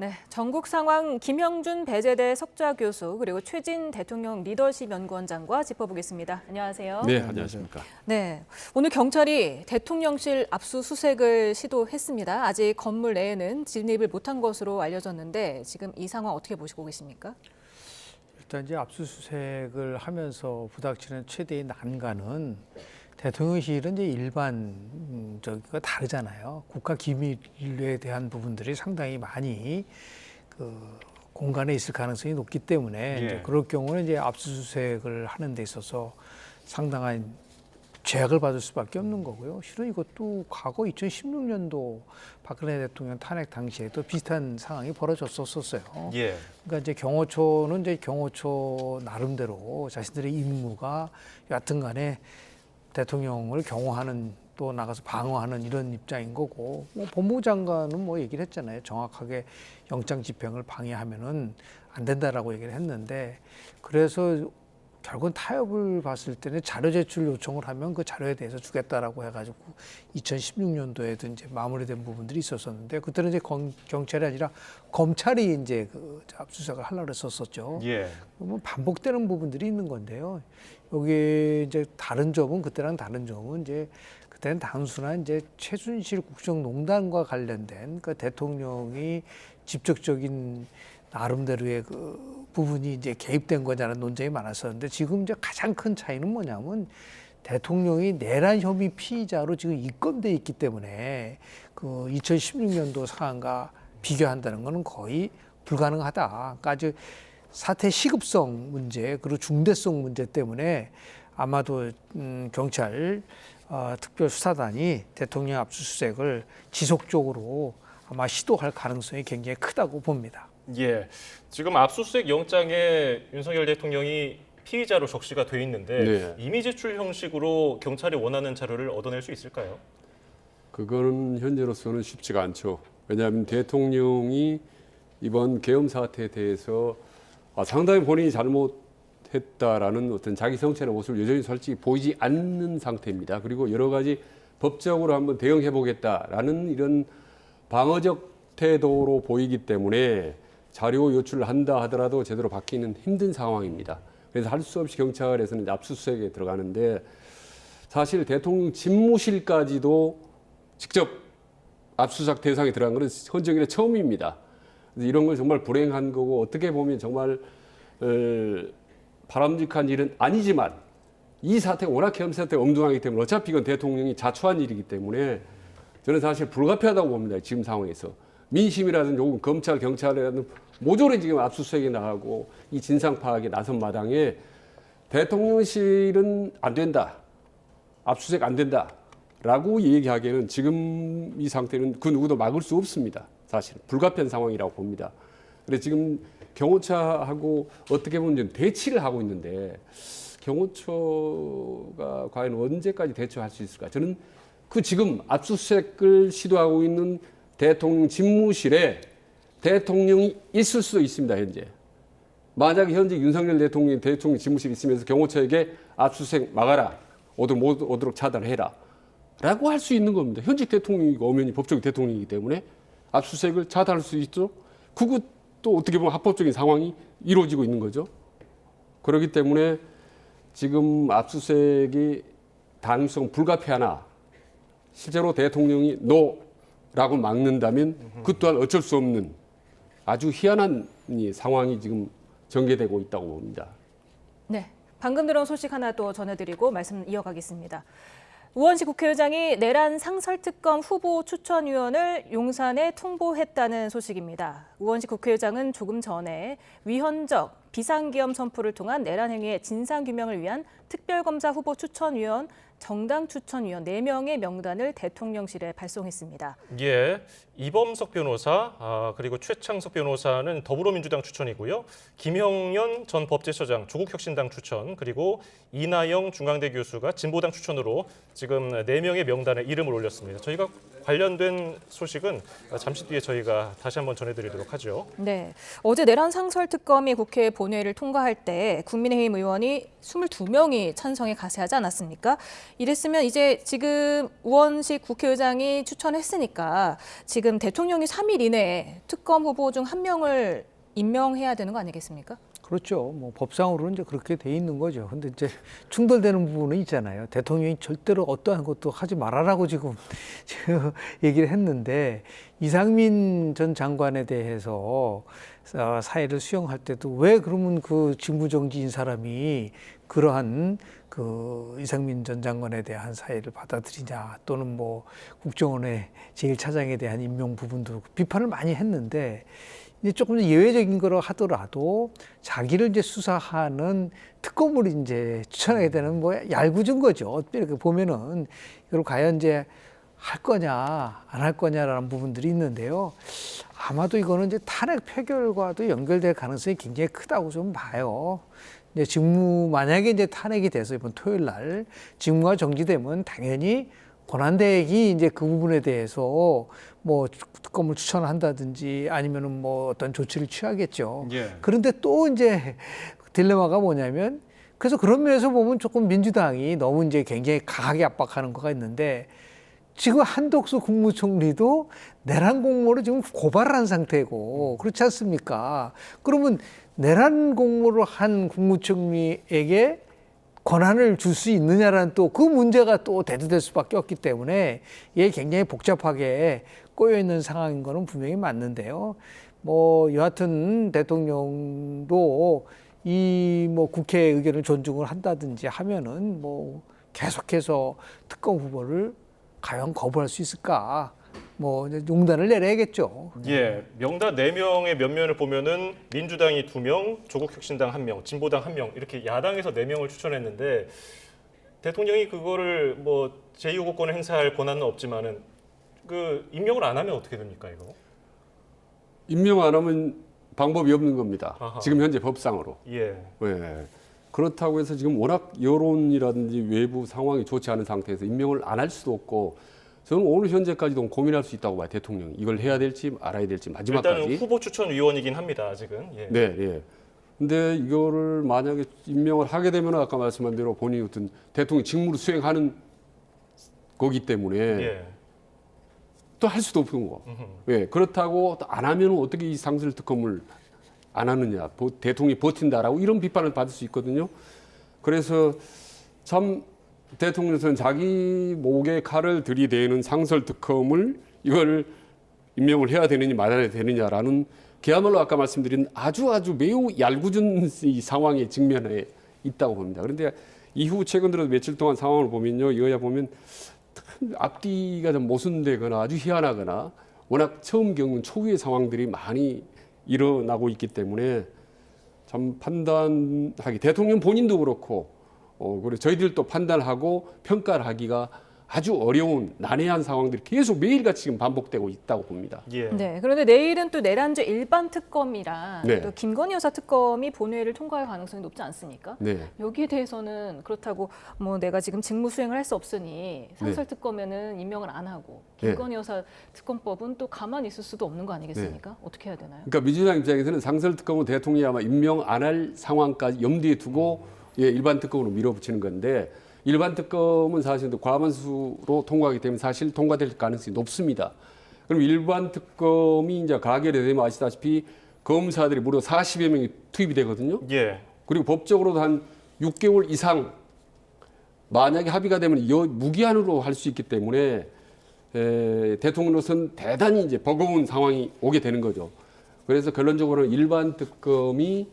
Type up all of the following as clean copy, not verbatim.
네, 전국 상황 김형준 배재대 석좌 교수 그리고 최진 대통령 리더십 연구원장과 짚어보겠습니다. 안녕하세요. 네, 안녕하십니까. 네, 오늘 경찰이 대통령실 압수수색을 시도했습니다. 아직 건물 내에는 진입을 못한 것으로 알려졌는데 지금 이 상황 어떻게 보시고 계십니까? 일단 이제 압수수색을 하면서 부닥치는 최대의 난관은 대통령실은 이제 일반 저기가 다르잖아요. 국가 기밀에 대한 부분들이 상당히 많이 그 공간에 있을 가능성이 높기 때문에 이제 그럴 경우는 이제 압수수색을 하는 데 있어서 상당한 제약을 받을 수밖에 없는 거고요. 실은 이것도 과거 2016년도 박근혜 대통령 탄핵 당시에도 비슷한 상황이 벌어졌었어요. 그러니까 이제 경호처는 이제 경호처 나름대로 자신들의 임무가 여하튼간에 대통령을 경호하는 또 나가서 방어하는 이런 입장인 거고, 뭐 법무부 장관은 뭐 얘기를 했잖아요. 정확하게 영장 집행을 방해하면은 안 된다라고 얘기를 했는데, 그래서 결국은 타협을 봤을 때는 자료 제출 요청을 하면 그 자료에 대해서 주겠다라고 해가지고 2016년도에도 이제 마무리된 부분들이 있었었는데, 그때는 이제 경찰이 아니라 검찰이 이제 그 압수수색을 하려고 했었었죠. 그러면 반복되는 부분들이 있는 건데요. 여기 이제 다른 점은 그때랑 다른 점은 이제 그때는 단순한 이제 최순실 국정농단과 관련된 그 대통령이 직접적인 나름대로의 그 부분이 이제 개입된 거냐는 논쟁이 많았었는데, 지금 이제 가장 큰 차이는 뭐냐면 대통령이 내란 혐의 피의자로 지금 입건돼 있기 때문에 그 2016년도 상황과 비교한다는 것은 거의 불가능하다. 그러니까 아주 사태 시급성 문제 그리고 중대성 문제 때문에 아마도 경찰 특별수사단이 대통령 압수수색을 지속적으로 아마 시도할 가능성이 굉장히 크다고 봅니다. 지금 압수수색 영장에 윤석열 대통령이 피의자로 적시가 돼 있는데 이미 제출 형식으로 경찰이 원하는 자료를 얻어낼 수 있을까요? 그거는 현재로서는 쉽지가 않죠. 왜냐하면 대통령이 이번 계엄 사태에 대해서 상당히 본인이 잘못했다라는 어떤 자기 성찰의 모습을 여전히 솔직히 보이지 않는 상태입니다. 그리고 여러 가지 법적으로 한번 대응해 보겠다라는 이런 방어적 태도로 보이기 때문에 자료 요출을 한다 하더라도 제대로 받기는 힘든 상황입니다. 그래서 할 수 없이 경찰에서는 압수수색에 들어가는데, 사실 대통령 집무실까지도 직접 압수수색 대상에 들어간 것은 헌정일에 처음입니다. 그래서 이런 걸 정말 불행한 거고, 어떻게 보면 정말 바람직한 일은 아니지만 이 사태가 워낙 계엄 사태가 엄중하기 때문에 어차피 이건 대통령이 자초한 일이기 때문에 저는 사실 불가피하다고 봅니다. 지금 상황에서. 민심이라든 요금 검찰, 경찰이라든 모조리 지금 압수수색에 나가고 이 진상 파악에 나선 마당에 대통령실은 안 된다, 압수수색 안 된다라고 얘기하기에는 지금 이 상태는 그 누구도 막을 수 없습니다. 사실 불가피한 상황이라고 봅니다. 그래서 지금 경호처하고 어떻게 보면 대치를 하고 있는데, 경호처가 과연 언제까지 대처할 수 있을까? 저는 그 지금 압수수색을 시도하고 있는 대통령 집무실에 대통령이 있을 수도 있습니다. 현재 만약에 현재 윤석열 대통령이 대통령 집무실에 있으면서 경호처에게 압수수색 막아라, 못 오도록 차단해라 라고 할 수 있는 겁니다. 현직 대통령이 엄연히 법적 대통령이기 때문에 압수수색을 차단할 수 있도록, 그것도 어떻게 보면 합법적인 상황이 이루어지고 있는 거죠. 그렇기 때문에 지금 압수수색이 가능성 불가피하나 실제로 대통령이 노라고 막는다면 그 또한 어쩔 수 없는 아주 희한한 상황이 지금 전개되고 있다고 봅니다. 네, 방금 들어온 소식 하나 또 전해드리고 말씀 이어가겠습니다. 우원식 국회의장이 내란 상설특검 후보 추천위원을 용산에 통보했다는 소식입니다. 우원식 국회의장은 조금 전에 위헌적 비상계엄 선포를 통한 내란 행위의 진상규명을 위한 특별검사 후보 추천위원, 정당 추천위원 4명의 명단을 대통령실에 발송했습니다. 이범석 변호사 그리고 최창석 변호사는 더불어민주당 추천이고요. 김형연 전 법제처장 조국혁신당 추천, 그리고 이나영 중앙대 교수가 진보당 추천으로 지금 4명의 명단에 이름을 올렸습니다. 저희가 관련된 소식은 잠시 뒤에 저희가 다시 한번 전해드리도록 하죠. 네, 어제 내란 상설 특검이 국회 본회의를 통과할 때 국민의힘 의원이 22명이 찬성에 가세하지 않았습니까? 이랬으면 이제 지금 우원식 국회의장이 추천했으니까 지금 지금 대통령이 3일 이내에 특검 후보 중 한 명을 임명해야 되는 거 아니겠습니까? 그렇죠. 뭐 법상으로는 이제 그렇게 돼 있는 거죠. 근데 이제 충돌되는 부분은 있잖아요. 대통령이 절대로 어떠한 것도 하지 말아라고 지금 얘기를 했는데 이상민 전 장관에 대해서 사회를 수용할 때도 왜 그러면 그 직무정지인 사람이 그러한 그 이상민 전 장관에 대한 사회를 받아들이냐, 또는 뭐 국정원의 제1차장에 대한 임명 부분도 비판을 많이 했는데, 이제 조금 예외적인 거로 하더라도 자기를 이제 수사하는 특검을 이제 추천하게 되는 뭐 얄궂은 거죠. 이렇게 보면은 이걸 과연 이제 할 거냐 안 할 거냐라는 부분들이 있는데요. 아마도 이거는 이제 탄핵 표결과도 연결될 가능성이 굉장히 크다고 좀 봐요. 이제 직무 만약에 이제 탄핵이 돼서 이번 토요일 날 직무가 정지되면 당연히 권한대행이 이제 그 부분에 대해서 뭐 특검을 추천한다든지 아니면은 뭐 어떤 조치를 취하겠죠. 예. 그런데 또 이제 딜레마가 뭐냐면, 그래서 그런 면에서 보면 조금 민주당이 너무 이제 굉장히 강하게 압박하는 거가 있는데, 지금 한덕수 국무총리도 내란 공모를 지금 고발을 한 상태고, 그렇지 않습니까? 그러면 내란 공모를 한 국무총리에게 권한을 줄 수 있느냐라는 또 그 문제가 또 대두될 수밖에 없기 때문에 이게 굉장히 복잡하게 꼬여 있는 상황인 거는 분명히 맞는데요. 뭐 여하튼 대통령도 이 뭐 국회 의견을 존중을 한다든지 하면은 뭐 계속해서 특검 후보를 과연 거부할 수 있을까? 뭐 용단을 내려야겠죠. 예, 명단 4명의 면면을 보면은 민주당이 2명, 조국혁신당 1명, 진보당 1명 이렇게 야당에서 4명을 추천했는데 대통령이 그거를 뭐 제2요구권을 행사할 권한은 없지만은 그 임명을 안 하면 어떻게 됩니까 이거? 임명 안 하면 방법이 없는 겁니다. 아하. 지금 현재 법상으로. 예. 예. 그렇다고 해서 지금 워낙 여론이라든지 외부 상황이 좋지 않은 상태에서 임명을 안 할 수도 없고, 저는 오늘 현재까지도 고민할 수 있다고 봐요. 대통령이 이걸 해야 될지 말아야 될지 마지막까지. 일단은 후보 추천 위원이긴 합니다 아직은. 예. 네, 예. 근데 이거를 만약에 임명을 하게 되면 아까 말씀한 대로 본인이 어떤 대통령 직무를 수행하는 거기 때문에 예. 또 할 수도 없는 거. 예. 그렇다고 또 안 하면 어떻게 이 상설 특검을 안 하느냐, 대통령이 버틴다라고 이런 비판을 받을 수 있거든요. 그래서 참 대통령은 자기 목에 칼을 들이대는 상설 특검을 이걸 임명을 해야 되느냐 말아야 되느냐라는, 그야말로 아까 말씀드린 아주 매우 얄궂은 이 상황에 직면해 있다고 봅니다. 그런데 이후 최근 들어 며칠 동안 상황을 보면요, 여야 보면 앞뒤가 좀 모순되거나 아주 희한하거나 워낙 처음 겪는 초유의 상황들이 많이 일어나고 있기 때문에 참 판단하기, 대통령 본인도 그렇고 그리고 저희들도 판단하고 평가를 하기가 아주 어려운 난해한 상황들이 계속 매일같이 지금 반복되고 있다고 봅니다. 예. 네. 그런데 내일은 또 내란죄 일반 특검이라 네. 또 김건희 여사 특검이 본회의를 통과할 가능성이 높지 않습니까? 네. 여기에 대해서는 그렇다고 뭐 내가 지금 직무 수행을 할 수 없으니 상설 특검에는 임명을 안 하고 김건희 여사 특검법은 또 가만히 있을 수도 없는 거 아니겠습니까? 어떻게 해야 되나요? 그러니까 민주당 입장에서는 상설 특검은 대통령이 아마 임명 안 할 상황까지 염두에 두고 일반 특검으로 밀어붙이는 건데, 일반 특검은 사실 과반수로 통과하기 때문에 사실 통과될 가능성이 높습니다. 그럼 일반 특검이 이제 가결이 되면 아시다시피 검사들이 무려 40여 명이 투입이 되거든요. 예. 그리고 법적으로도 한 6개월 이상 만약에 합의가 되면 무기한으로 할 수 있기 때문에 대통령으로서는 대단히 이제 버거운 상황이 오게 되는 거죠. 그래서 결론적으로는 일반 특검이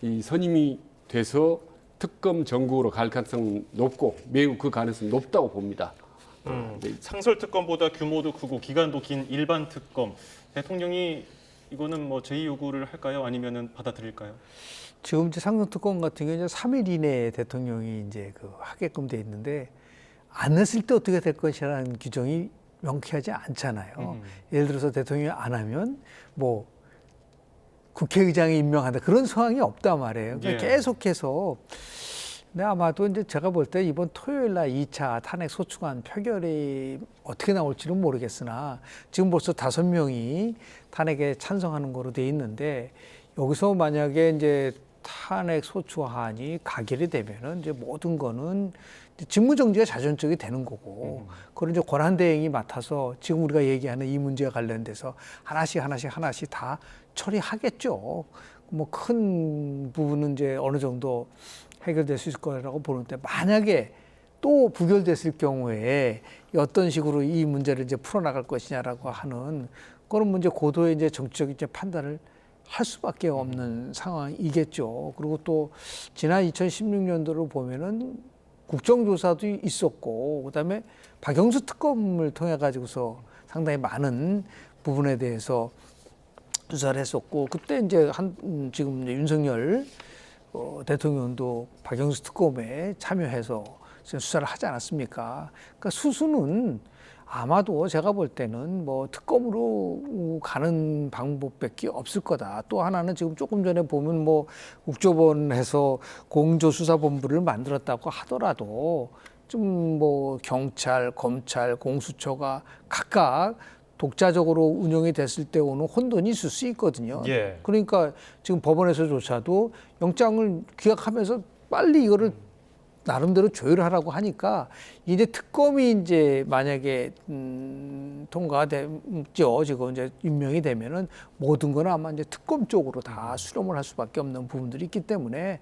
이 선임이 돼서 특검 전국으로 갈 가능성이 높고 매우 그 가능성이 높다고 봅니다. 상설 특검보다 규모도 크고 기간도 긴 일반 특검, 대통령이 이거는 뭐 제2 요구를 할까요? 아니면은 받아들일까요? 지금 이제 상설 특검 같은 경우는 3일 이내에 대통령이 이제 그 하게끔 돼 있는데, 안 했을 때 어떻게 될 것이라는 규정이 명쾌하지 않잖아요. 예를 들어서 대통령이 안 하면 뭐 국회의장이 임명한다, 그런 상황이 없단 말이에요. 그러니까 예. 계속해서. 근데 아마도 이제 제가 볼 때 이번 토요일 날 2차 탄핵 소추안 표결이 어떻게 나올지는 모르겠으나 지금 벌써 5명이 탄핵에 찬성하는 거로 돼 있는데, 여기서 만약에 이제 탄핵 소추안이 가결이 되면은 이제 모든 거는 이제 직무정지가 자연적이 되는 거고, 그걸 이제 권한대행이 맡아서 지금 우리가 얘기하는 이 문제와 관련돼서 하나씩 다 처리하겠죠. 뭐 큰 부분은 이제 어느 정도 해결될 수 있을 거라고 보는데, 만약에 또 부결됐을 경우에 어떤 식으로 이 문제를 이제 풀어나갈 것이냐라고 하는 그런 문제 고도의 이제 정치적인 이제 판단을 할 수밖에 없는 상황이겠죠. 그리고 또 지난 2016년도를 보면은 국정조사도 있었고, 그다음에 박영수 특검을 통해 가지고서 상당히 많은 부분에 대해서 수사를 했었고, 그때 이제 지금 이제 윤석열 대통령도 박영수 특검에 참여해서 수사를 하지 않았습니까? 그러니까 수수는 아마도 제가 볼 때는 뭐 특검으로 가는 방법밖에 없을 거다. 또 하나는 지금 조금 전에 보면 뭐 국조본에서 공조수사본부를 만들었다고 하더라도 좀 뭐 경찰, 검찰, 공수처가 각각 독자적으로 운영이 됐을 때 오는 혼돈이 있을 수 있거든요. 예. 그러니까 지금 법원에서조차도 영장을 기각하면서 빨리 이거를 나름대로 조율하라고 하니까, 이제 특검이 이제 만약에 통과가 됐죠. 지금 이제 임명이 되면은 모든 건 아마 이제 특검 쪽으로 다 수렴을 할 수밖에 없는 부분들이 있기 때문에,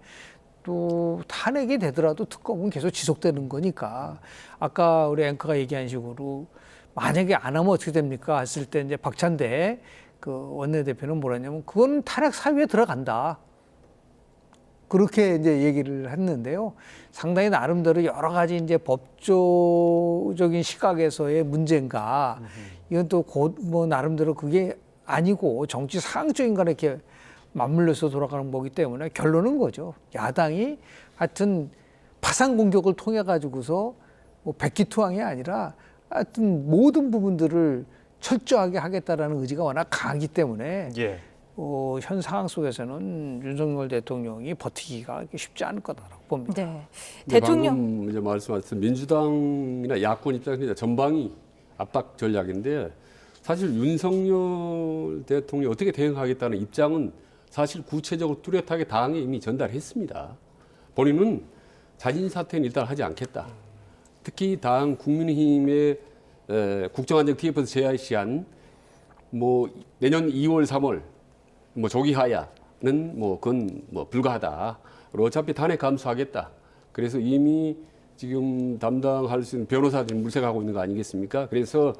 또 탄핵이 되더라도 특검은 계속 지속되는 거니까, 아까 우리 앵커가 얘기한 식으로 만약에 안 하면 어떻게 됩니까? 했을 때 이제 박찬대 그 원내대표는 뭐랬냐면, 그건 탄핵 사유에 들어간다. 그렇게 이제 얘기를 했는데요. 상당히 나름대로 여러 가지 이제 법조적인 시각에서의 문제인가, 이건 또 곧 뭐 나름대로 그게 아니고 정치 상황적인 거에 이렇게 맞물려서 돌아가는 거기 때문에, 결론은 거죠. 야당이 하여튼 파상 공격을 통해 가지고서 뭐 백기투항이 아니라 하여튼 모든 부분들을 철저하게 하겠다라는 의지가 워낙 강하기 때문에, 예. 현 상황 속에서는 윤석열 대통령이 버티기가 쉽지 않을 거다라고 봅니다. 네. 근데 대통령 방금 이제 말씀하신 민주당이나 야권 입장에서 전방위 압박 전략인데, 사실 윤석열 대통령이 어떻게 대응하겠다는 입장은 사실 구체적으로 뚜렷하게 당에 이미 전달했습니다. 본인은 자진 사퇴는 일단 하지 않겠다. 특히 당 국민의힘의 국정안정 TF에서 제시한 뭐 내년 2월, 3월 뭐 조기 하야는 뭐 그건 뭐 불가하다. 어차피 탄핵 감수하겠다. 그래서 이미 지금 담당할 수 있는 변호사들이 물색하고 있는 거 아니겠습니까? 그래서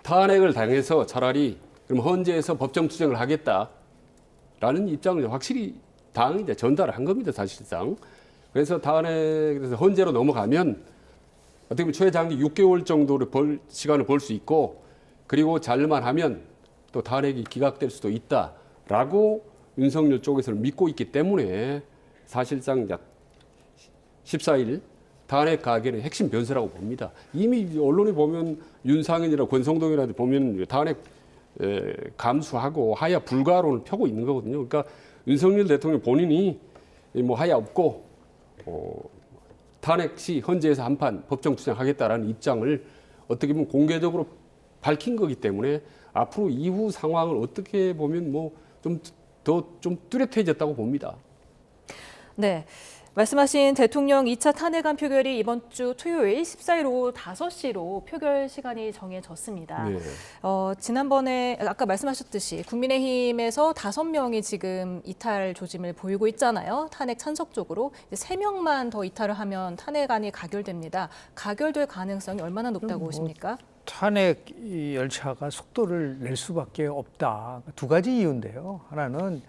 탄핵을 당해서 차라리 그럼 헌재에서 법정 투쟁을 하겠다라는 입장을 확실히 당이 이제 전달을 한 겁니다, 사실상. 그래서 탄핵에서 헌재로 넘어가면 어떻게 보면 최장기 6개월 정도를 시간을 벌 수 있고, 그리고 잘만 하면 또 탄핵이 기각될 수도 있다라고 윤석열 쪽에서는 믿고 있기 때문에, 사실상 14일 탄핵 가결의 핵심 변수라고 봅니다. 이미 언론에 보면 윤상현이나 권성동이라도 보면 탄핵 감수하고 하야 불가론을 펴고 있는 거거든요. 그러니까 윤석열 대통령 본인이 뭐 하야 없고 탄핵 시 헌재에서 한판 법정 투쟁하겠다라는 입장을 어떻게 보면 공개적으로 밝힌 거기 때문에, 앞으로 이후 상황을 어떻게 보면 뭐 좀 더 좀 뚜렷해졌다고 봅니다. 네. 말씀하신 대통령 2차 탄핵안 표결이 이번 주 토요일 14일 오후 5시로 표결 시간이 정해졌습니다. 네. 지난번에 아까 말씀하셨듯이 국민의힘에서 5명이 지금 이탈 조짐을 보이고 있잖아요. 탄핵 찬석 쪽으로. 이제 3명만 더 이탈을 하면 탄핵안이 가결됩니다. 가결될 가능성이 얼마나 높다고 보십니까? 탄핵 이 열차가 속도를 낼 수밖에 없다. 두 가지 이유인데요. 하나는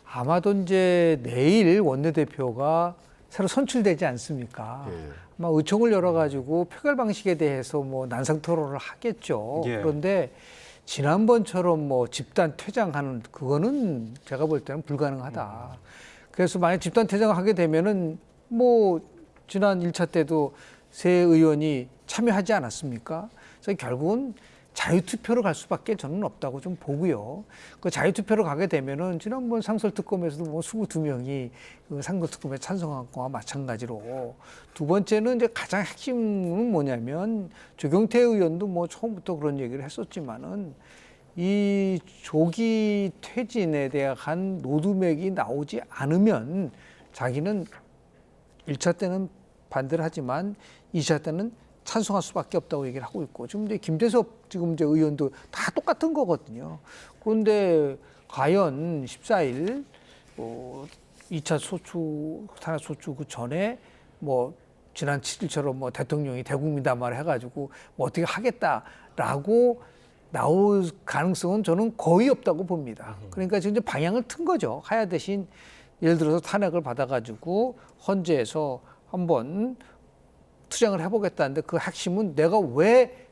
아마도 이제 내일 원내대표가 새로 선출되지 않습니까? 예. 아마 의총을 열어가지고 표결 방식에 대해서 뭐 난상 토론을 하겠죠. 예. 그런데 지난번처럼 뭐 집단 퇴장하는 그거는 제가 볼 때는 불가능하다. 그래서 만약 집단 퇴장을 하게 되면은 뭐 지난 1차 때도 새 의원이 참여하지 않았습니까? 그래서 결국은 자유투표로 갈 수밖에 저는 없다고 좀 보고요. 그 자유투표로 가게 되면은 지난번 상설특검에서도 뭐 22명이 그 상설특검에 찬성한 거와 마찬가지로, 두 번째는 이제 가장 핵심은 뭐냐면 조경태 의원도 뭐 처음부터 그런 얘기를 했었지만은 이 조기 퇴진에 대한 로드맵이 나오지 않으면 자기는 1차 때는 반대를 하지만 2차 때는 찬성할 수밖에 없다고 얘기를 하고 있고 지금 이제 김재섭 지금 이제 의원도 다 똑같은 거거든요. 그런데 과연 14일 2차 소추 탄핵 소추 그 전에 뭐 지난 7일처럼 뭐 대통령이 대국민담화를 해가지고 뭐 어떻게 하겠다라고 나올 가능성은 저는 거의 없다고 봅니다. 그러니까 지금 이제 방향을 튼 거죠. 하야 대신 예를 들어서 탄핵을 받아가지고 헌재에서 한번 투쟁을 해보겠다는데 그 핵심은 내가 왜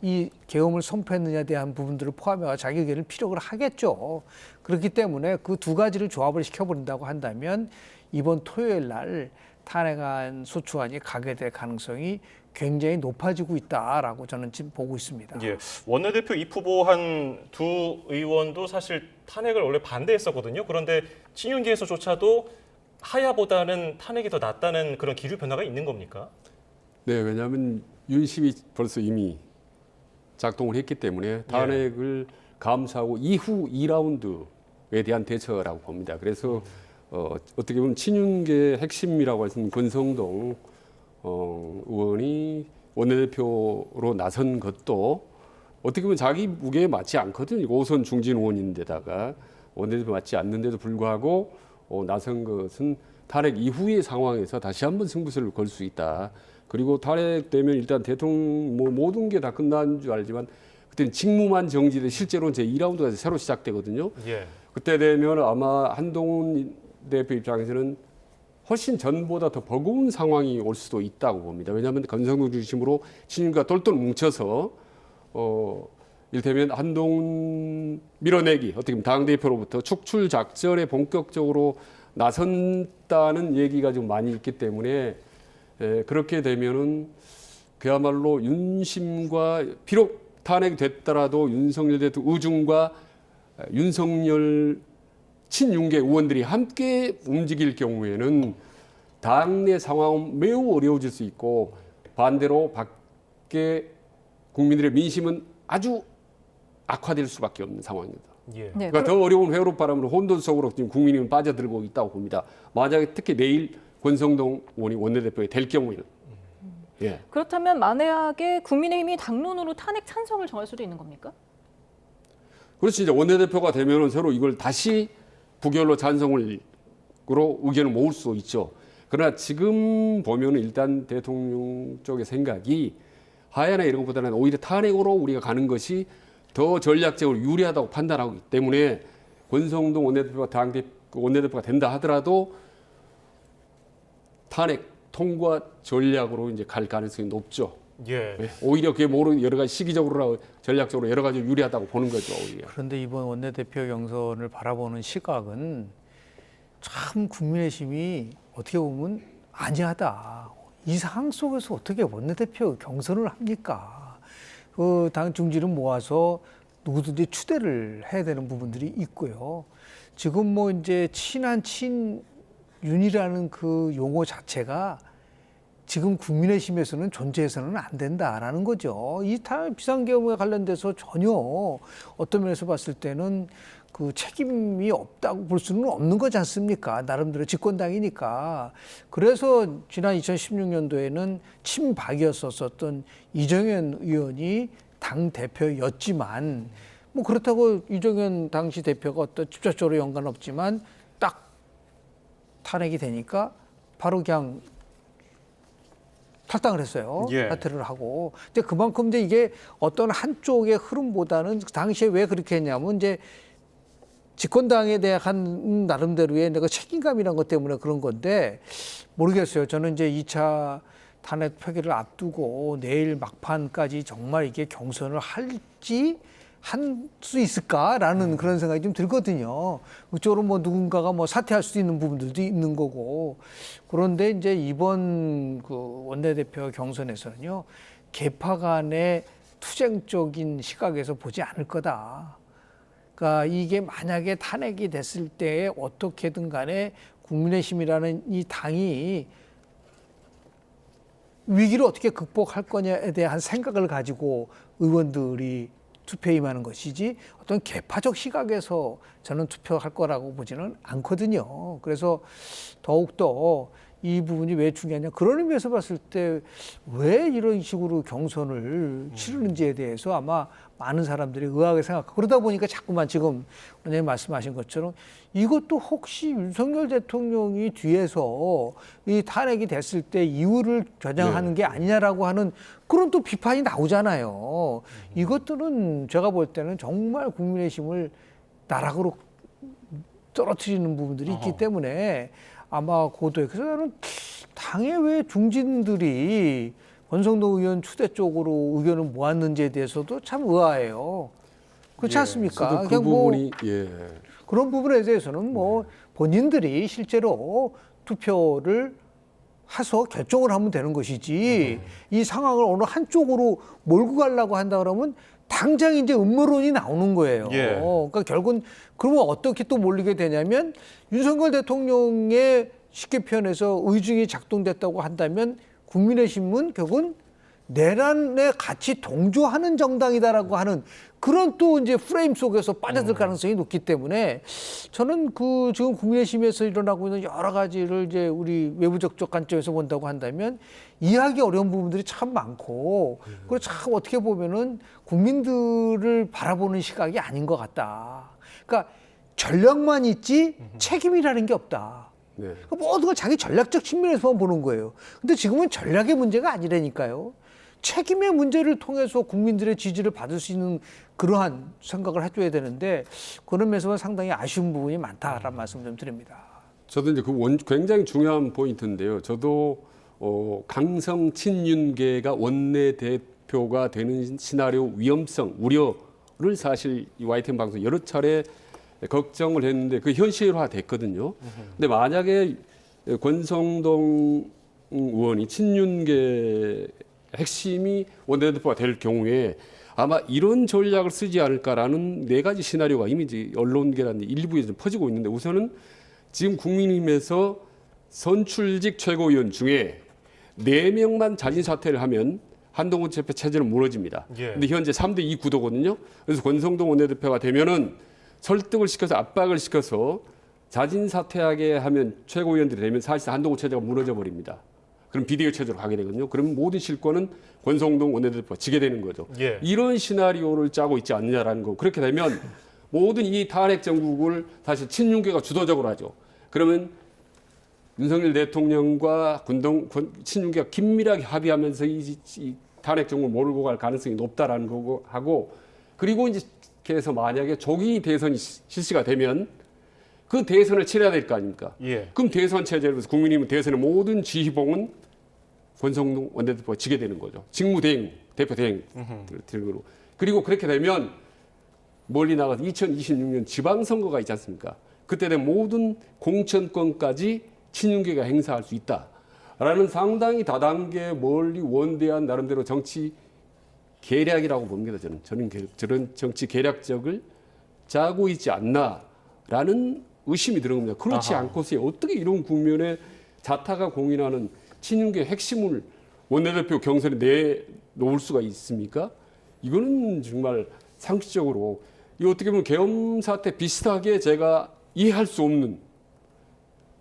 이 계엄을 선포했느냐에 대한 부분들을 포함해 자기 의견을 피력을 하겠죠. 그렇기 때문에 그 두 가지를 조합을 시켜버린다고 한다면 이번 토요일 날 탄핵안 소추안이 가게 될 가능성이 굉장히 높아지고 있다라고 저는 지금 보고 있습니다. 예, 원내대표 입후보한 두 의원도 사실 탄핵을 원래 반대했었거든요. 그런데 친윤계에서조차도 하야보다는 탄핵이 더 낫다는 그런 기류 변화가 있는 겁니까? 네, 왜냐하면 윤심이 벌써 이미 작동을 했기 때문에 탄핵을 감수하고 이후 2라운드에 대한 대처라고 봅니다. 그래서 어떻게 보면 친윤계 핵심이라고 하시는 권성동 의원이 원내대표로 나선 것도 어떻게 보면 자기 무게에 맞지 않거든요. 5선 중진 의원인데다가 원내대표 맞지 않는데도 불구하고 나선 것은 탄핵 이후의 상황에서 다시 한번 승부수를 걸 수 있다. 그리고 탄핵되면 일단 대통령 뭐 모든 게 다 끝난 줄 알지만 그때는 직무만 정지돼 실제로는 제 2라운드가 새로 시작되거든요. 예. 그때 되면 아마 한동훈 대표 입장에서는 훨씬 전보다 더 버거운 상황이 올 수도 있다고 봅니다. 왜냐하면 권성동 중심으로 친윤과 똘똘 뭉쳐서 이를테면 한동훈 밀어내기 어떻게 보면 당대표로부터 축출 작전에 본격적으로 나선다는 얘기가 좀 많이 있기 때문에 그렇게 되면은 그야말로 윤심과 비록 탄핵됐더라도 윤석열 대통령 의중과 윤석열 친윤계 의원들이 함께 움직일 경우에는 당내 상황은 매우 어려워질 수 있고 반대로 밖에 국민들의 민심은 아주 악화될 수밖에 없는 상황입니다. 예. 네, 그러니까 더 어려운 회오로 바람으로 혼돈 속으로 지금 국민이 빠져들고 있다고 봅니다. 만약에 특히 내일 권성동 의원이 원내대표가 될 경우에는. 예. 그렇다면 만약에 국민의힘이 당론으로 탄핵 찬성을 정할 수도 있는 겁니까? 그렇지. 이제 원내대표가 되면은 서로 이걸 다시 부결로 찬성으로 의견을 모을 수 있죠. 그러나 지금 보면은 일단 대통령 쪽의 생각이 하야나 이런 것보다는 오히려 탄핵으로 우리가 가는 것이 더 전략적으로 유리하다고 판단하고 있기 때문에 권성동 원내대표가 된다 하더라도 탄핵 통과 전략으로 이제 갈 가능성이 높죠. 예. 오히려 그게 여러 가지 시기적으로 전략적으로 여러 가지 유리하다고 보는 거죠. 오히려. 그런데 이번 원내대표 경선을 바라보는 시각은 참 국민의힘이 어떻게 보면 안이하다. 이 상황 속에서 어떻게 원내대표 경선을 합니까? 그 당 중진을 모아서 누구든지 추대를 해야 되는 부분들이 있고요. 지금 뭐 이제 친한 친윤이라는 그 용어 자체가 지금 국민의힘에서는 존재해서는 안 된다라는 거죠. 이 비상계엄에 관련돼서 전혀 어떤 면에서 봤을 때는 그 책임이 없다고 볼 수는 없는 거지 않습니까? 나름대로 집권당이니까. 그래서 지난 2016년도에는 친박이었었던 이정현 의원이 당 대표였지만 뭐 그렇다고 이정현 당시 대표가 어떤 직접적으로 연관 없지만 딱 탄핵이 되니까 바로 그냥 탈당을 했어요. 예. 사퇴를 하고. 이제 그만큼 이제 이게 어떤 한쪽의 흐름보다는 당시에 왜 그렇게 했냐면 이제 집권당에 대한 나름대로의 내가 책임감이란 것 때문에 그런 건데 모르겠어요. 저는 이제 2차 탄핵 표결을 앞두고 내일 막판까지 정말 이게 경선을 할지 할 수 있을까라는 그런 생각이 좀 들거든요. 그쪽으로 뭐 누군가가 뭐 사퇴할 수도 있는 부분들도 있는 거고. 그런데 이제 이번 그 원내대표 경선에서는요, 계파 간의 투쟁적인 시각에서 보지 않을 거다. 그러니까 이게 만약에 탄핵이 됐을 때 어떻게든 간에 국민의힘이라는 이 당이 위기를 어떻게 극복할 거냐에 대한 생각을 가지고 의원들이 투표에 임하는 것이지 어떤 계파적 시각에서 저는 투표할 거라고 보지는 않거든요. 그래서 더욱더 이 부분이 왜 중요하냐. 그런 의미에서 봤을 때 왜 이런 식으로 경선을 치르는지에 대해서 아마 많은 사람들이 의아하게 생각하고 그러다 보니까 자꾸만 지금 원장님 말씀하신 것처럼 이것도 혹시 윤석열 대통령이 뒤에서 이 탄핵이 됐을 때 이유를 겨냥하는 게 아니냐라고 하는 그런 또 비판이 나오잖아요. 이것들은 제가 볼 때는 정말 국민의힘을 나락으로 떨어뜨리는 부분들이 있기 때문에 아마 고도에 그래서 나는 당의 왜 중진들이 권성동 의원 추대 쪽으로 의견을 모았는지에 대해서도 참 의아해요. 그렇지 않습니까? 저도 그 그냥 부분이 그런 부분에 대해서는 뭐 본인들이 실제로 투표를 해서 결정을 하면 되는 것이지 이 상황을 어느 한쪽으로 몰고 가려고 한다 그러면 당장 이제 음모론이 나오는 거예요. 예. 그러니까 결국은 그러면 어떻게 또 몰리게 되냐면 윤석열 대통령의 쉽게 표현해서 의중이 작동됐다고 한다면 국민의힘은 결국은 내란에 같이 동조하는 정당이다라고 하는 그런 또 이제 프레임 속에서 빠져들 가능성이 높기 때문에 저는 그 지금 국민의힘에서 일어나고 있는 여러 가지를 이제 우리 외부적 관점에서 본다고 한다면 이해하기 어려운 부분들이 참 많고 그리고 참 어떻게 보면은 국민들을 바라보는 시각이 아닌 것 같다. 그러니까 전략만 있지 책임이라는 게 없다. 그러니까 모든 걸 자기 전략적 측면에서만 보는 거예요. 근데 지금은 전략의 문제가 아니라니까요. 책임의 문제를 통해서 국민들의 지지를 받을 수 있는 그러한 생각을 해줘야 되는데 그런 면에서는 상당히 아쉬운 부분이 많다라는 말씀 좀 드립니다. 저도 이제 굉장히 중요한 포인트인데요. 저도 강성 친윤계가 원내대표가 되는 시나리오 위험성, 우려를 사실 이 YTN 방송 여러 차례 걱정을 했는데 그 현실화 됐거든요. 근데 만약에 권성동 의원이 친윤계 핵심이 원내대표가 될 경우에 아마 이런 전략을 쓰지 않을까라는 네 가지 시나리오가 이미 이제 언론계라는 일부에 좀 퍼지고 있는데 우선은 지금 국민의힘에서 선출직 최고위원 중에 4명만 자진 사퇴를 하면 한동훈 대표 체제는 무너집니다. 근데 현재 3대2 구도거든요. 그래서 권성동 원내대표가 되면은 설득을 시켜서 압박을 시켜서 자진 사퇴하게 하면 최고위원들이 되면 사실상 한동훈 체제가 무너져 버립니다. 그럼 비대위 체제로 가게 되거든요. 그럼 모든 실권은 권성동 원내대표가 지게 되는 거죠. 이런 시나리오를 짜고 있지 않느냐라는 거. 그렇게 되면 모든 이 탄핵 정국을 사실 친윤계가 주도적으로 하죠. 그러면 윤석열 대통령과 친윤계가 긴밀하게 합의하면서 이 탄핵 정국을 몰고 갈 가능성이 높다라는 거고 하고 그리고 이제 그래서 만약에 조기 대선이 실시가 되면 그 대선을 치러야 될 거 아닙니까? 그럼 대선 체제로서 국민의힘은 대선의 모든 지휘봉은 권성동 원내대표가 지게 되는 거죠. 직무대행, 대표 대행 등으로. 그리고 그렇게 되면 멀리 나가서 2026년 지방선거가 있지 않습니까? 그때 되면 모든 공천권까지 친윤계가 행사할 수 있다라는 상당히 다단계 멀리 원대한 나름대로 정치 계략이라고 봅니다. 저는 저런 정치 계략적을 짜고 있지 않나라는 의심이 드는 겁니다. 그렇지 않고서 어떻게 이런 국면에 자타가 공인하는 친윤계 핵심을 원내대표 경선에 내놓을 수가 있습니까? 이거는 정말 상식적으로 이 어떻게 보면 계엄 사태 비슷하게 제가 이해할 수 없는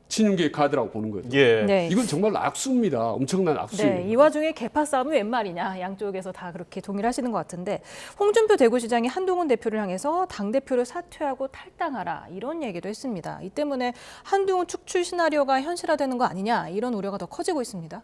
친윤계의 카드라고 보는 거죠. 네. 이건 정말 악수입니다. 엄청난 악수예요. 네, 이 와중에 개파 싸움이 웬 말이냐 양쪽에서 다 그렇게 동의를 하시는 것 같은데 홍준표 대구시장이 한동훈 대표를 향해서 당대표를 사퇴하고 탈당하라 이런 얘기도 했습니다. 이 때문에 한동훈 축출 시나리오가 현실화되는 거 아니냐 이런 우려가 더 커지고 있습니다.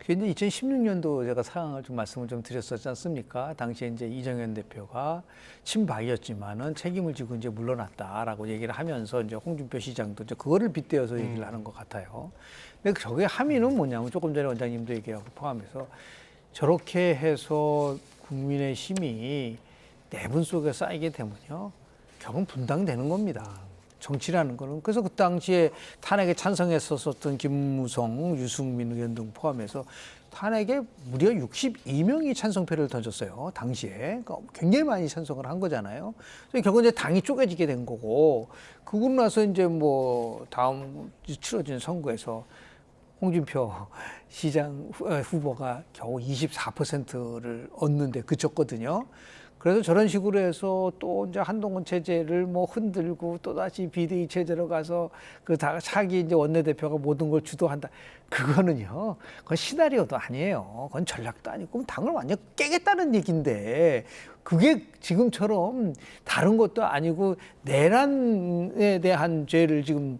근데 2016년도 제가 상황을 좀 말씀을 좀 드렸었지 않습니까? 당시에 이제 이정현 대표가 친박이었지만은 책임을 지고 이제 물러났다라고 얘기를 하면서 이제 홍준표 시장도 이제 그거를 빗대어서 얘기를 하는 것 같아요. 근데 저게 함의는 뭐냐면 조금 전에 원장님도 얘기하고 포함해서 저렇게 해서 국민의 힘이 내분 속에 쌓이게 되면요. 결국은 분당되는 겁니다. 정치라는 거는. 그래서 그 당시에 탄핵에 찬성했었던 김무성, 유승민 의원 등 포함해서 탄핵에 무려 62명이 찬성표를 던졌어요. 당시에. 그러니까 굉장히 많이 찬성을 한 거잖아요. 그래서 결국 이제 당이 쪼개지게 된 거고, 그러고 나서 이제 뭐 다음 치러진 선거에서 홍준표 시장 후보가 겨우 24%를 얻는데 그쳤거든요. 그래서 저런 식으로 해서 또 이제 한동훈 체제를 뭐 흔들고 또 다시 비대위 체제로 가서 그 다 차기 이제 원내대표가 모든 걸 주도한다. 그거는요, 그건 시나리오도 아니에요. 그건 전략도 아니고, 그럼 당을 완전 깨겠다는 얘기인데, 그게 지금처럼 다른 것도 아니고 내란에 대한 죄를 지금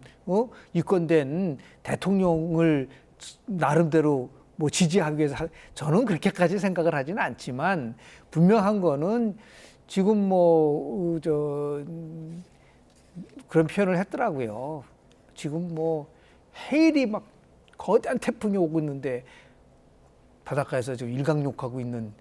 입건된 대통령을 나름대로 뭐 지지하기 위해서 저는 그렇게까지 생각을 하지는 않지만 분명한 거는 지금 뭐 그런 표현을 했더라고요. 지금 뭐 해일이 막 거대한 태풍이 오고 있는데 바닷가에서 지금 일광욕하고 있는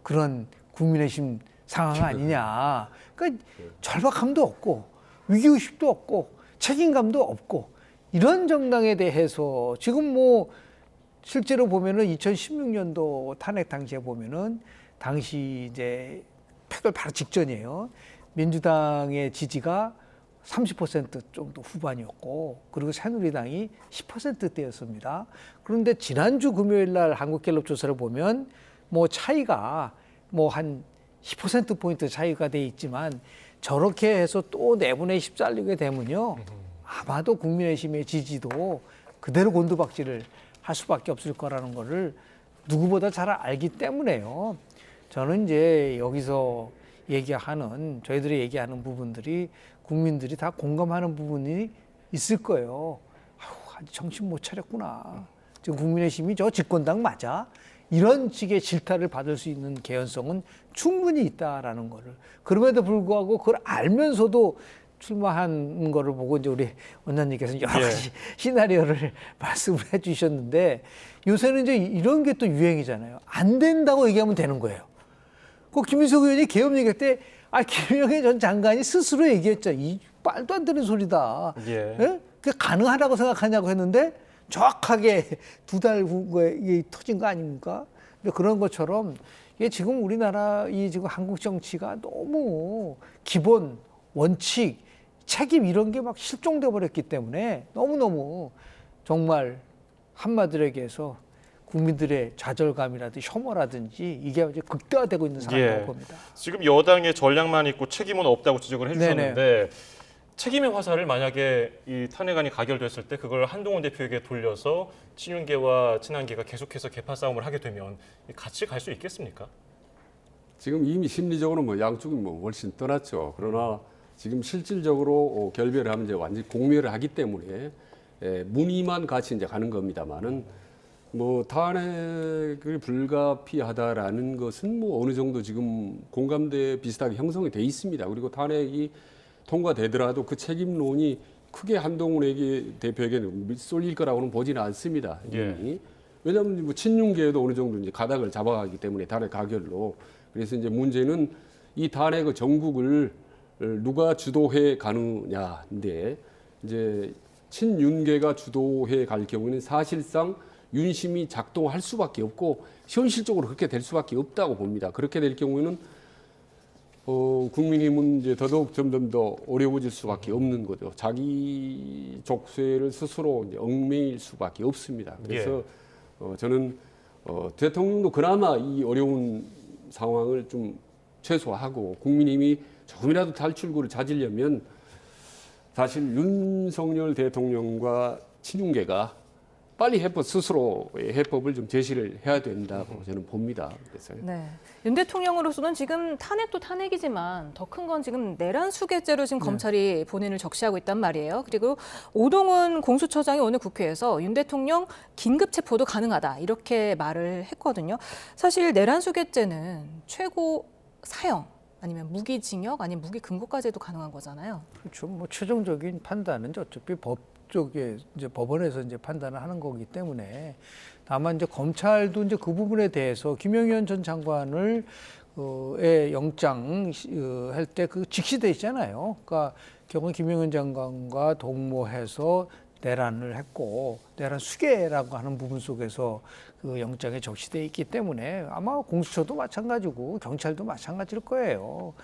그런 국민의힘 상황 아니냐. 그러니까 절박함도 없고 위기의식도 없고 책임감도 없고 이런 정당에 대해서 지금 뭐 실제로 보면은 2016년도 탄핵 당시에 보면은 당시 이제 팩을 바로 직전이에요. 민주당의 지지가 30% 정도 후반이었고 그리고 새누리당이 10%대였습니다. 그런데 지난주 금요일 날 한국갤럽 조사를 보면 뭐 차이가 뭐 한 10%포인트 차이가 돼 있지만 저렇게 해서 또 내분의 10 잘리게 되면요. 아마도 국민의힘의 지지도 그대로 곤두박질을 할 수밖에 없을 거라는 거를 누구보다 잘 알기 때문에요. 저는 이제 여기서 저희들이 얘기하는 부분들이 국민들이 다 공감하는 부분이 있을 거예요. 아직 정신 못 차렸구나. 지금 국민의힘이 저 집권당 맞아? 이런 식의 질타를 받을 수 있는 개연성은 충분히 있다라는 거를. 그럼에도 불구하고 그걸 알면서도 출마한 거를 보고 이제 우리 원장님께서 여러 가지 시나리오를 말씀을 해 주셨는데 요새는 이제 이런 게 또 유행이잖아요. 안 된다고 얘기하면 되는 거예요. 그 김민석 의원이 계엄 얘기할 때 김영애 전 장관이 스스로 얘기했죠. 이 말도 안 되는 소리다. 예? 그게 가능하다고 생각하냐고 했는데 정확하게 2달 후에 터진 거 아닙니까? 그런 것처럼 이게 지금 우리나라 이 지금 한국 정치가 너무 기본 원칙, 책임 이런 게 막 실종돼 버렸기 때문에 너무너무 정말 한마디로 얘기해서 국민들의 좌절감이라든지 혐오라든지 이게 이제 극대화되고 있는 상황이라고 봅니다. 지금 여당의 전략만 있고 책임은 없다고 지적을 해주셨는데 책임의 화살을 만약에 이 탄핵안이 가결됐을 때 그걸 한동훈 대표에게 돌려서 친윤계와 친한계가 계속해서 개파 싸움을 하게 되면 같이 갈 수 있겠습니까? 지금 이미 심리적으로 뭐 양쪽이 뭐 훨씬 떠났죠. 그러나 지금 실질적으로 결별을 하면 이제 완전히 공멸을 하기 때문에 문의만 같이 이제 가는 겁니다만은 뭐 탄핵을 불가피하다라는 것은 뭐 어느 정도 지금 공감대 비슷하게 형성이 돼 있습니다. 그리고 탄핵이 통과되더라도 그 책임론이 크게 한동훈 대표에게는 쏠릴 거라고는 보지는 않습니다. 왜냐하면 뭐 친윤계에도 어느 정도 이제 가닥을 잡아가기 때문에 탄핵 가결로. 그래서 이제 문제는 이 탄핵의 전국을 누가 주도해 가느냐인데 이제 친윤계가 주도해 갈 경우는 사실상 윤심이 작동할 수밖에 없고 현실적으로 그렇게 될 수밖에 없다고 봅니다. 그렇게 될 경우에는 국민의힘은 이제 더더욱 점점 더 어려워질 수밖에 없는 거죠. 자기 족쇄를 스스로 이제 얽매일 수밖에 없습니다. 그래서 저는 대통령도 그나마 이 어려운 상황을 좀 최소화하고 국민의힘이 조금이라도 탈출구를 찾으려면 사실 윤석열 대통령과 친윤계가 빨리 스스로의 해법을 좀 제시를 해야 된다고 저는 봅니다. 그래서. 네. 윤 대통령으로서는 지금 탄핵도 탄핵이지만 더 큰 건 지금 내란 수괴죄로 지금 검찰이 본인을 적시하고 있단 말이에요. 그리고 오동훈 공수처장이 오늘 국회에서 윤 대통령 긴급 체포도 가능하다 이렇게 말을 했거든요. 사실 내란 수괴죄는 최고 사형 아니면 무기징역 아니면 무기금고까지 해도 가능한 거잖아요. 그렇죠. 뭐 최종적인 판단은 어차피 쪽에 이제 법원에서 이제 판단을 하는 거기 때문에 다만 이제 검찰도 이제 그 부분에 대해서 김영현 전 장관을 의 영장 할 때 그 직시돼 있잖아요. 그러니까 경우 김영현 장관과 동모해서 내란을 했고 내란 수괴라고 하는 부분 속에서 그 영장에 적시돼 있기 때문에 아마 공수처도 마찬가지고 경찰도 마찬가지일 거예요.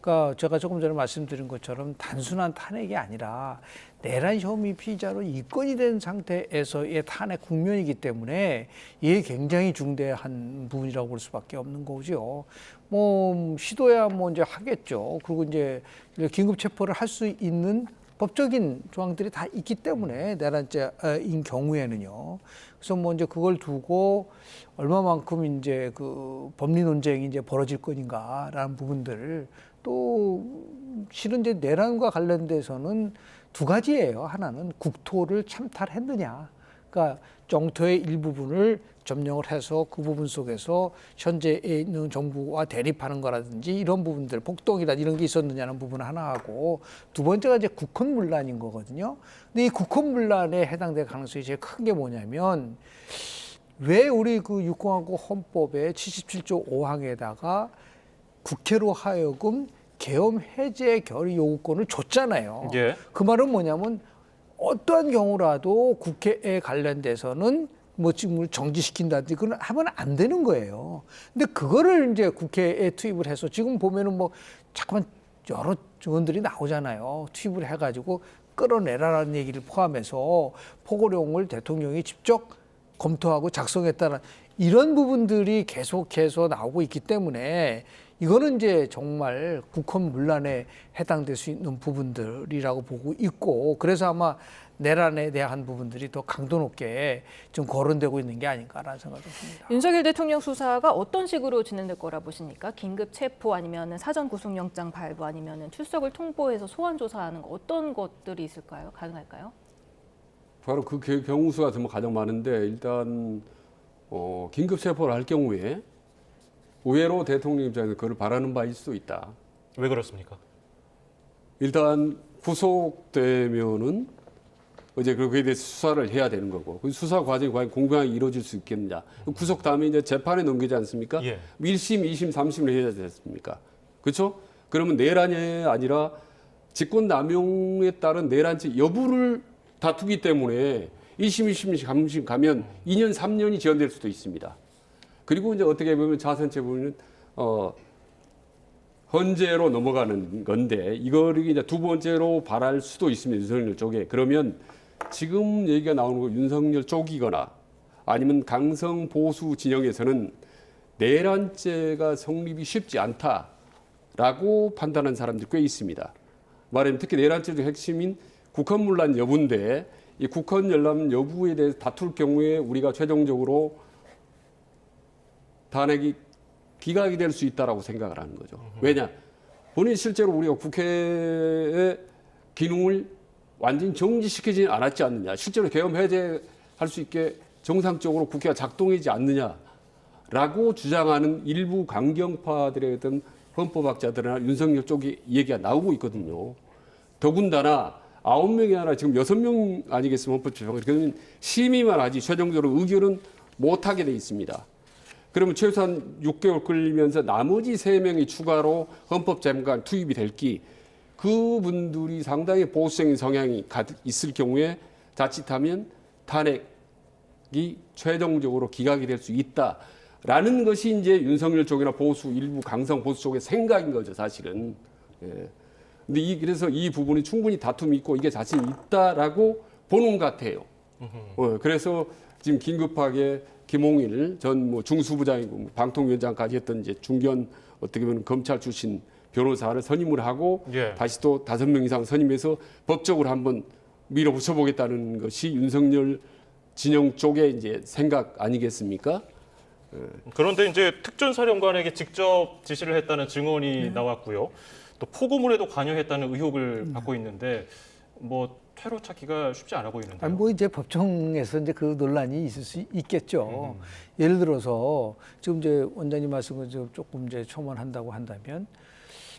그러니까 제가 조금 전에 말씀드린 것처럼 단순한 탄핵이 아니라 내란 혐의 피의자로 입건이 된 상태에서의 탄핵 국면이기 때문에 이게 굉장히 중대한 부분이라고 볼 수밖에 없는 거죠. 뭐 시도야 뭐 이제 하겠죠. 그리고 이제 긴급 체포를 할 수 있는 법적인 조항들이 다 있기 때문에 내란죄인 경우에는요. 그래서 뭐 이제 그걸 두고 얼마만큼 이제 그 법리 논쟁이 이제 벌어질 것인가라는 부분들 또 실은 이제 내란과 관련돼서는 두 가지예요. 하나는 국토를 참탈했느냐. 그러니까 영토의 일부분을 점령을 해서 그 부분 속에서 현재에 있는 정부와 대립하는 거라든지 이런 부분들, 폭동이라 이런 게 있었느냐는 부분 하나하고 두 번째가 이제 국헌문란인 거거든요. 근데 이 국헌문란에 해당될 가능성이 제일 큰 게 뭐냐면 왜 우리 그 육공화국 헌법의 77조 5항에다가 국회로 하여금 계엄 해제 결의 요구권을 줬잖아요. 예. 그 말은 뭐냐면 어떠한 경우라도 국회에 관련돼서는 뭐 지금 정지시킨다든지 그건 하면 안 되는 거예요. 근데 그거를 이제 국회에 투입을 해서 지금 보면은 뭐 자꾸만 여러 증언들이 나오잖아요. 투입을 해가지고 끌어내라라는 얘기를 포함해서 포고령을 대통령이 직접 검토하고 작성했다는 이런 부분들이 계속해서 나오고 있기 때문에 이거는 이제 정말 국헌문란에 해당될 수 있는 부분들이라고 보고 있고 그래서 아마 내란에 대한 부분들이 더 강도 높게 좀 거론되고 있는 게 아닌가라는 생각이 듭니다. 윤석열 대통령 수사가 어떤 식으로 진행될 거라 보십니까? 긴급 체포 아니면 사전 구속영장 발부 아니면 출석을 통보해서 소환 조사하는 거 어떤 것들이 있을까요? 가능할까요? 바로 그 경우 수가 가장 많은데 일단 긴급 체포를 할 경우에 의외로 대통령 입장에서 그걸 바라는 바일 수도 있다. 왜 그렇습니까? 일단 구속되면은 이제 그에 대해서 수사를 해야 되는 거고 그 수사 과정이 과연 공정하게 이루어질 수 있겠느냐. 구속 다음에 이제 재판에 넘기지 않습니까? 예. 1심, 2심, 3심을 해야 되지 않습니까? 그렇죠? 그러면 내란이 아니라 직권 남용에 따른 내란죄 여부를 다투기 때문에 1심, 2심, 3심 가면 2년, 3년이 지연될 수도 있습니다. 그리고 이제 어떻게 보면 자선죄 부분은 헌재로 넘어가는 건데 이거를 이제 두 번째로 발할 수도 있습니다. 윤석열 쪽에. 그러면 지금 얘기가 나오는 거 윤석열 쪽이거나 아니면 강성 보수 진영에서는 내란죄가 성립이 쉽지 않다라고 판단하는 사람들이 꽤 있습니다. 말하자면 특히 내란죄의 핵심인 국헌문란 여부인데 이 국헌열람 여부에 대해서 다툴 경우에 우리가 최종적으로 탄핵이 기각이 될 수 있다라고 생각을 하는 거죠. 왜냐? 본인 실제로 우리가 국회의 기능을 완전히 정지시키지 않았지 않느냐. 실제로 계엄 해제할 수 있게 정상적으로 국회가 작동하지 않느냐라고 주장하는 일부 강경파들의 어떤 헌법학자들이나 윤석열 쪽이 얘기가 나오고 있거든요. 더군다나 9명이 아니라 지금 6명 아니겠습니까? 헌법재판관. 그러면 심의만 하지 최종적으로 의결은 못하게 돼 있습니다. 그러면 최소한 6개월 끌리면서 나머지 3명이 추가로 헌법재판관 투입이 될 기 그분들이 상당히 보수적인 성향이 있을 경우에 자칫하면 탄핵이 최종적으로 기각이 될 수 있다라는 것이 이제 윤석열 쪽이나 보수 일부 강성 보수 쪽의 생각인 거죠, 사실은. 예. 근데 그래서 이 부분이 충분히 다툼이 있고 이게 자신이 있다라고 보는 것 같아요. 그래서 지금 긴급하게 김홍일 전 뭐 중수부장이고 방통위원장까지 했던 이제 중견 어떻게 보면 검찰 출신 변호사를 선임을 하고 예. 다시 또 5명 이상 선임해서 법적으로 한번 밀어붙여 보겠다는 것이 윤석열 진영 쪽의 이제 생각 아니겠습니까? 그런데 이제 특전사령관에게 직접 지시를 했다는 증언이 나왔고요. 또 포고문에도 관여했다는 의혹을 받고 있는데 뭐 퇴로 찾기가 쉽지 않아 보이는데요. 아니 뭐 이제 법정에서 이제 그 논란이 있을 수 있겠죠. 예를 들어서 지금 이제 원장님 말씀을 조금 이제 첨언한다고 한다면,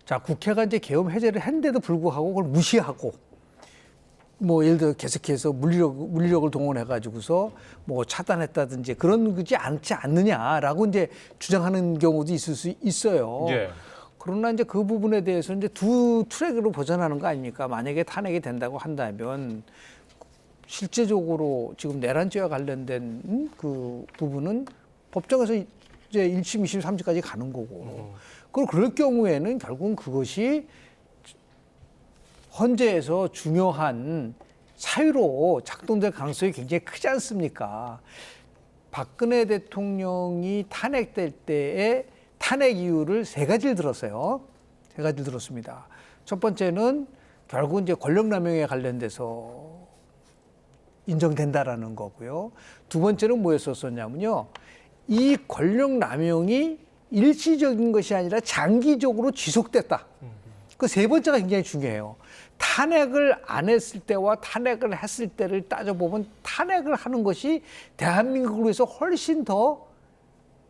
자 국회가 이제 계엄 해제를 했는데도 불구하고 그걸 무시하고 뭐 예를 들어 계속해서 물리력을 동원해 가지고서 뭐 차단했다든지 그런 거지 않지 않느냐라고 이제 주장하는 경우도 있을 수 있어요. 예. 그러나 이제 그 부분에 대해서 이제 두 트랙으로 벗어나는 거 아닙니까? 만약에 탄핵이 된다고 한다면 실제적으로 지금 내란죄와 관련된 그 부분은 법정에서 이제 1심, 2심, 3심까지 가는 거고 그리고 그럴 경우에는 결국은 그것이 헌재에서 중요한 사유로 작동될 가능성이 굉장히 크지 않습니까? 박근혜 대통령이 탄핵될 때의 탄핵 이유를 세 가지를 들었어요. 세 가지를 들었습니다. 첫 번째는 결국 이제 권력남용에 관련돼서 인정된다라는 거고요. 두 번째는 뭐였었냐면요. 이 권력남용이 일시적인 것이 아니라 장기적으로 지속됐다. 그 세 번째가 굉장히 중요해요. 탄핵을 안 했을 때와 탄핵을 했을 때를 따져보면 탄핵을 하는 것이 대한민국을 위해서 훨씬 더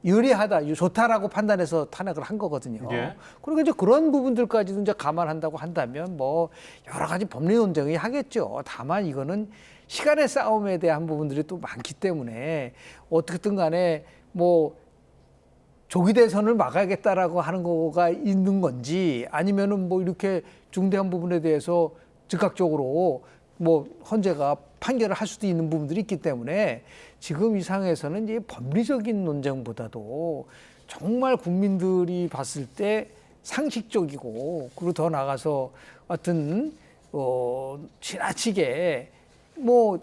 유리하다, 좋다라고 판단해서 탄핵을 한 거거든요. 예. 그러니까 이제 그런 부분들까지도 이제 감안한다고 한다면 뭐 여러 가지 법리 논쟁이 하겠죠. 다만 이거는 시간의 싸움에 대한 부분들이 또 많기 때문에 어떻게든 간에 뭐 조기 대선을 막아야겠다라고 하는 거가 있는 건지 아니면은 뭐 이렇게 중대한 부분에 대해서 즉각적으로 뭐 헌재가 판결을 할 수도 있는 부분들이 있기 때문에 지금 이 상황에서는 이제 법리적인 논쟁보다도 정말 국민들이 봤을 때 상식적이고 그리고 더 나아가서 어떤 지나치게 뭐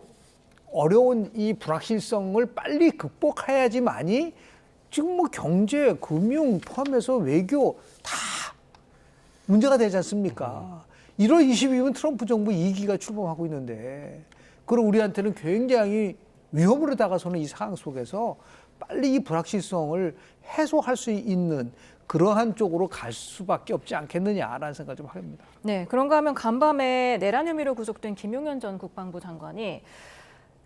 어려운 이 불확실성을 빨리 극복해야지만이 지금 뭐 경제, 금융 포함해서 외교 다 문제가 되지 않습니까? 1월 22일 트럼프 정부 2기가 출범하고 있는데 그럼 우리한테는 굉장히 위험으로 다가서는 이 상황 속에서 빨리 이 불확실성을 해소할 수 있는 그러한 쪽으로 갈 수밖에 없지 않겠느냐라는 생각을 좀 합니다. 네, 그런가 하면 간밤에 내란 혐의로 구속된 김용현 전 국방부 장관이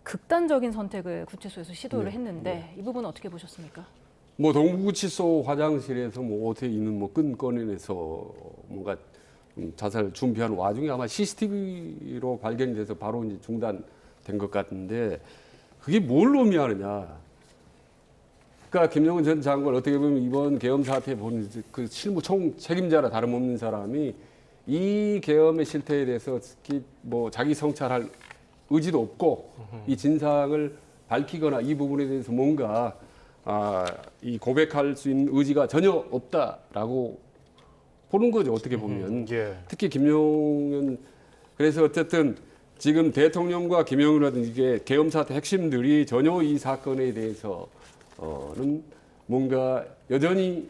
극단적인 선택을 구치소에서 시도를 했는데 이 부분은 어떻게 보셨습니까? 뭐 동부구치소 화장실에서 뭐 옷에 있는 뭐 끈 꺼내내서 뭔가 자살 준비하는 와중에 아마 CCTV로 발견돼서 바로 이제 중단된 것 같은데 그게 뭘 의미하느냐? 그러니까 김용은 전 장관 어떻게 보면 이번 계엄 사태에 보는 그 실무 총 책임자라 다름없는 사람이 이 계엄의 실태에 대해서 특히 뭐 자기 성찰할 의지도 없고 이 진상을 밝히거나 이 부분에 대해서 뭔가 이 고백할 수 있는 의지가 전혀 없다라고 보는 거죠. 어떻게 보면. 예. 특히 김용현 그래서 어쨌든 지금 대통령과 김용현이라든지 이게 계엄 사태 핵심들이 전혀 이 사건에 대해서는 뭔가 여전히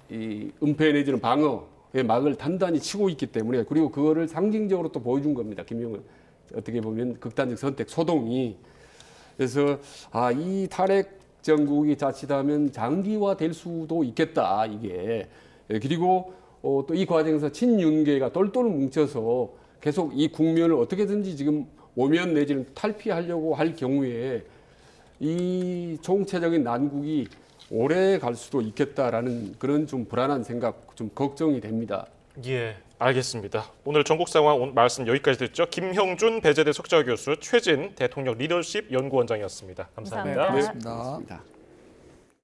이 은폐 내지는 방어의 막을 단단히 치고 있기 때문에 그리고 그거를 상징적으로 또 보여준 겁니다. 김용현 어떻게 보면 극단적 선택 소동이 그래서 이 탄핵 정국이 자칫하면 장기화될 수도 있겠다 이게 그리고 또 이 과정에서 친윤계가 똘똘 뭉쳐서 계속 이 국면을 어떻게든지 지금 오면 내지는 탈피하려고 할 경우에 이 총체적인 난국이 오래 갈 수도 있겠다라는 그런 좀 불안한 생각, 좀 걱정이 됩니다. 예, 알겠습니다. 오늘 전국 상황 말씀 여기까지 듣죠. 김형준 배재대 석좌 교수, 최진 대통령 리더십 연구원장이었습니다. 감사합니다. 감사합니다. 고맙습니다. 고맙습니다.